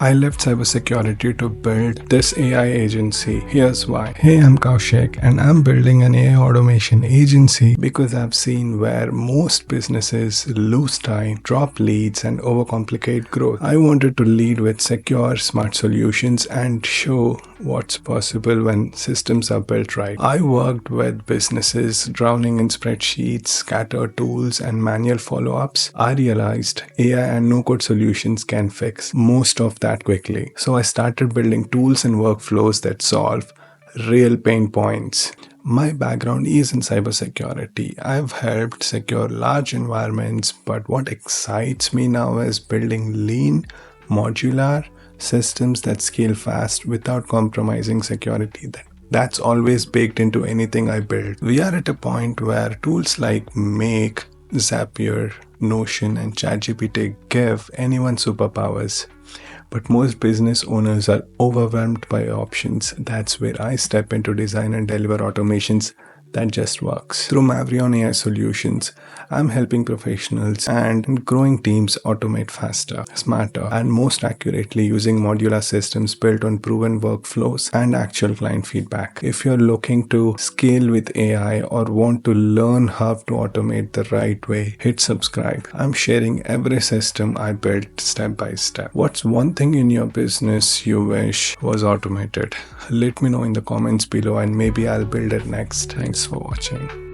I left cybersecurity to build this AI agency. Here's why. Hey, I'm Koushik and I'm building an AI automation agency because I've seen where most businesses lose time, drop leads, and overcomplicate growth. I wanted to lead with secure, smart solutions and show what's possible when systems are built right. I worked with businesses drowning in spreadsheets, scattered tools, and manual follow-ups. I realized AI and no-code solutions can fix most of that quickly. So I started building tools and workflows that solve real pain points. My background is in cybersecurity. I've helped secure large environments, but what excites me now is building lean, modular systems that scale fast without compromising security. That's always baked into anything I build. We are at a point where tools like Make, Zapier, Notion, and ChatGPT give anyone superpowers. But most business owners are overwhelmed by options. That's where I step in to design and deliver automations that just works. Through Mavryon AI Solutions, I'm helping professionals and growing teams automate faster, smarter, and most accurately using modular systems built on proven workflows and actual client feedback. If you're looking to scale with AI or want to learn how to automate the right way, hit subscribe. I'm sharing every system I built step by step. What's one thing in your business you wish was automated? Let me know in the comments below and maybe I'll build it next. Thanks for watching.